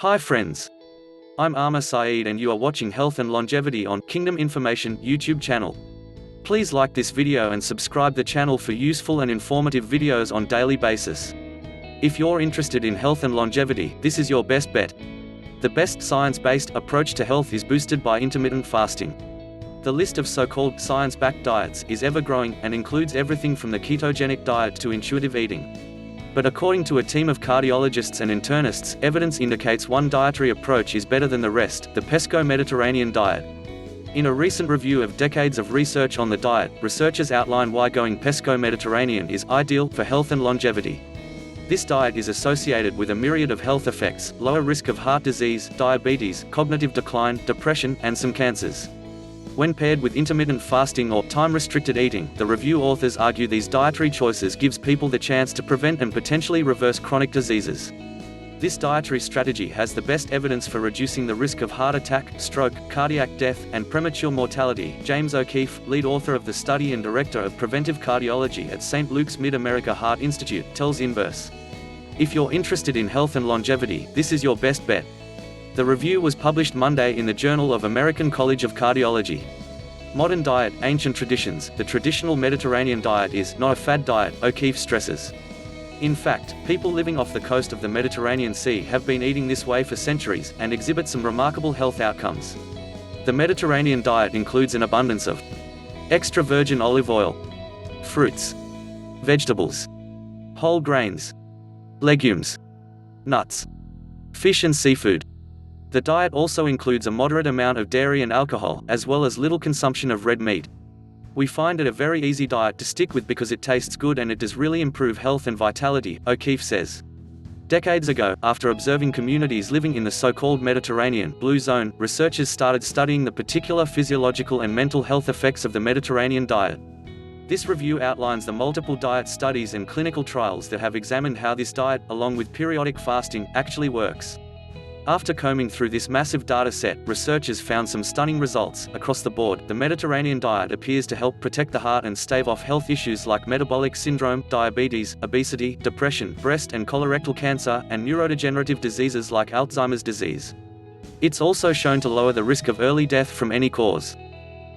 Hi friends. I'm Amar Saeed and you are watching Health and Longevity on Kingdom Information YouTube channel. Please like this video and subscribe the channel for useful and informative videos on daily basis. If you're interested in health and longevity, this is your best bet. The best science-based approach to health is boosted by intermittent fasting. The list of so-called science-backed diets is ever-growing and includes everything from the ketogenic diet to intuitive eating. But according to a team of cardiologists and internists, evidence indicates one dietary approach is better than the rest, the Pesco-Mediterranean diet. In a recent review of decades of research on the diet, researchers outline why going Pesco-Mediterranean is ideal for health and longevity. This diet is associated with a myriad of health effects: lower risk of heart disease, diabetes, cognitive decline, depression, and some cancers. When paired with intermittent fasting or time-restricted eating, the review authors argue these dietary choices gives people the chance to prevent and potentially reverse chronic diseases. This dietary strategy has the best evidence for reducing the risk of heart attack, stroke, cardiac death, and premature mortality. James O'Keefe, lead author of the study and director of preventive cardiology at St. Luke's Mid-America Heart Institute, tells Inverse. If you're interested in health and longevity, this is your best bet. The review was published Monday in the Journal of American College of Cardiology. Modern diet, ancient traditions. The traditional Mediterranean diet is not a fad diet, O'Keefe stresses. In fact, people living off the coast of the Mediterranean Sea have been eating this way for centuries, and exhibit some remarkable health outcomes. The Mediterranean diet includes an abundance of extra virgin olive oil, fruits, vegetables, whole grains, legumes, nuts, fish and seafood. The diet also includes a moderate amount of dairy and alcohol, as well as little consumption of red meat. We find it a very easy diet to stick with because it tastes good and it does really improve health and vitality, O'Keefe says. Decades ago, after observing communities living in the so-called Mediterranean blue zone, researchers started studying the particular physiological and mental health effects of the Mediterranean diet. This review outlines the multiple diet studies and clinical trials that have examined how this diet, along with periodic fasting, actually works. After combing through this massive data set, researchers found some stunning results. Across the board, the Mediterranean diet appears to help protect the heart and stave off health issues like metabolic syndrome, diabetes, obesity, depression, breast and colorectal cancer, and neurodegenerative diseases like Alzheimer's disease. It's also shown to lower the risk of early death from any cause.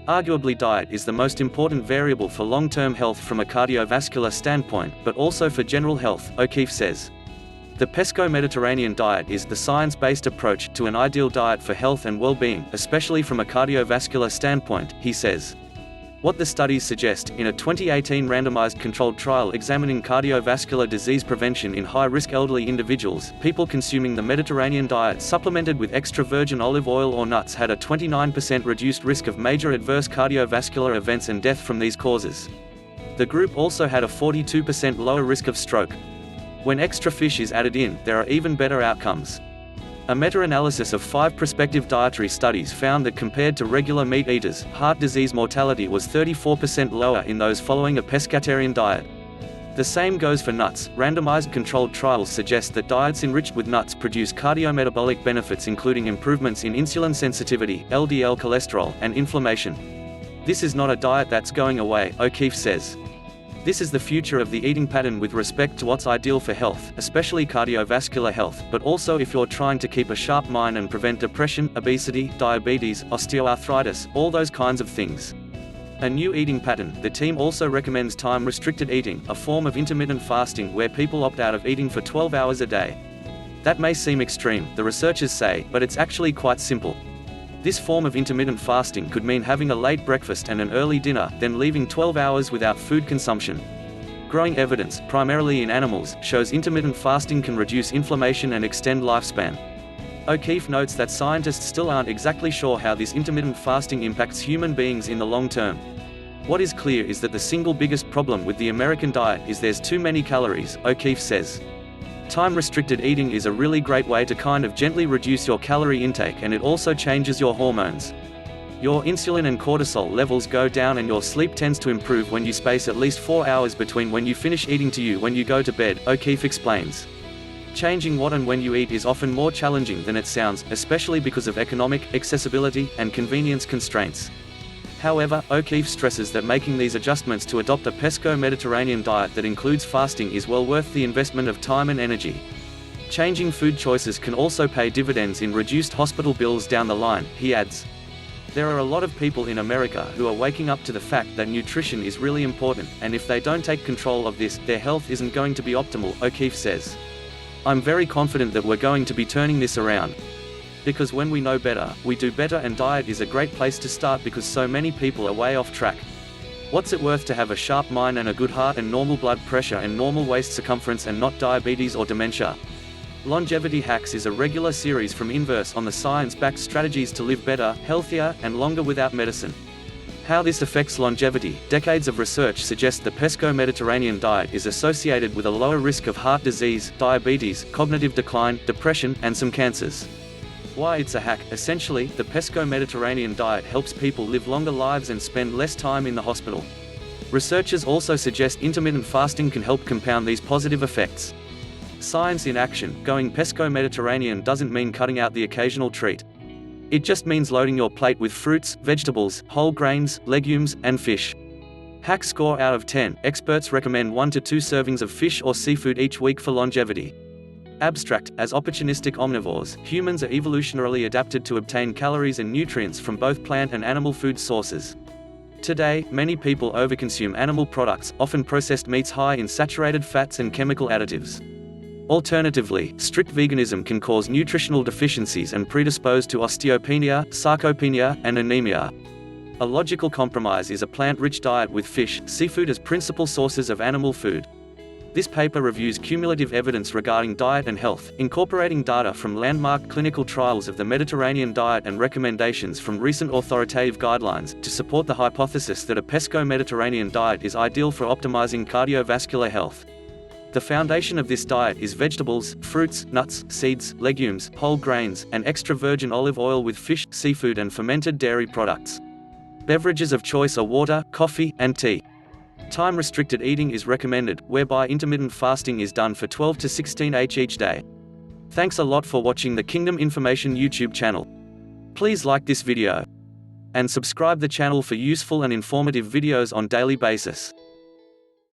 Arguably, diet is the most important variable for long-term health from a cardiovascular standpoint, but also for general health, O'Keefe says. The Pesco-Mediterranean diet is the science-based approach to an ideal diet for health and well-being, especially from a cardiovascular standpoint, he says. What the studies suggest, in a 2018 randomized controlled trial examining cardiovascular disease prevention in high-risk elderly individuals, people consuming the Mediterranean diet supplemented with extra virgin olive oil or nuts had a 29% reduced risk of major adverse cardiovascular events and death from these causes. The group also had a 42% lower risk of stroke. When extra fish is added in, there are even better outcomes. A meta-analysis of 5 prospective dietary studies found that compared to regular meat eaters, heart disease mortality was 34% lower in those following a pescatarian diet. The same goes for nuts. Randomized controlled trials suggest that diets enriched with nuts produce cardiometabolic benefits including improvements in insulin sensitivity, LDL cholesterol, and inflammation. This is not a diet that's going away, O'Keefe says. This is the future of the eating pattern with respect to what's ideal for health, especially cardiovascular health, but also if you're trying to keep a sharp mind and prevent depression, obesity, diabetes, osteoarthritis, all those kinds of things. A new eating pattern. The team also recommends time-restricted eating, a form of intermittent fasting where people opt out of eating for 12 hours a day. That may seem extreme, the researchers say, but it's actually quite simple. This form of intermittent fasting could mean having a late breakfast and an early dinner, then leaving 12 hours without food consumption. Growing evidence, primarily in animals, shows intermittent fasting can reduce inflammation and extend lifespan. O'Keefe notes that scientists still aren't exactly sure how this intermittent fasting impacts human beings in the long term. What is clear is that the single biggest problem with the American diet is there's too many calories, O'Keefe says. Time-restricted eating is a really great way to kind of gently reduce your calorie intake, and it also changes your hormones. Your insulin and cortisol levels go down and your sleep tends to improve when you space at least 4 hours between when you finish eating to when you go to bed, O'Keefe explains. Changing what and when you eat is often more challenging than it sounds, especially because of economic, accessibility, and convenience constraints. However, O'Keefe stresses that making these adjustments to adopt a Pesco-Mediterranean diet that includes fasting is well worth the investment of time and energy. Changing food choices can also pay dividends in reduced hospital bills down the line, he adds. There are a lot of people in America who are waking up to the fact that nutrition is really important, and if they don't take control of this, their health isn't going to be optimal, O'Keefe says. I'm very confident that we're going to be turning this around. Because when we know better, we do better, and diet is a great place to start because so many people are way off track. What's it worth to have a sharp mind and a good heart and normal blood pressure and normal waist circumference and not diabetes or dementia? Longevity Hacks is a regular series from Inverse on the science-backed strategies to live better, healthier, and longer without medicine. How this affects longevity. Decades of research suggest the Pesco-Mediterranean diet is associated with a lower risk of heart disease, diabetes, cognitive decline, depression, and some cancers. Why it's a hack. Essentially, the Pesco-Mediterranean diet helps people live longer lives and spend less time in the hospital. Researchers also suggest intermittent fasting can help compound these positive effects. Science in action. Going Pesco-Mediterranean doesn't mean cutting out the occasional treat. It just means loading your plate with fruits, vegetables, whole grains, legumes, and fish. Hack score out of 10. Experts recommend 1 to 2 servings of fish or seafood each week for longevity. Abstract. As opportunistic omnivores, humans are evolutionarily adapted to obtain calories and nutrients from both plant and animal food sources. Today, many people overconsume animal products, often processed meats high in saturated fats and chemical additives. Alternatively, strict veganism can cause nutritional deficiencies and predispose to osteopenia, sarcopenia, and anemia. A logical compromise is a plant-rich diet with fish, seafood as principal sources of animal food. This paper reviews cumulative evidence regarding diet and health, incorporating data from landmark clinical trials of the Mediterranean diet and recommendations from recent authoritative guidelines, to support the hypothesis that a Pesco-Mediterranean diet is ideal for optimizing cardiovascular health. The foundation of this diet is vegetables, fruits, nuts, seeds, legumes, whole grains, and extra virgin olive oil with fish, seafood, and fermented dairy products. Beverages of choice are water, coffee, and tea. Time-restricted eating is recommended, whereby intermittent fasting is done for 12 to 16 hours each day. Thanks a lot for watching the Kingdom Information YouTube channel. Please like this video and subscribe the channel for useful and informative videos on daily basis.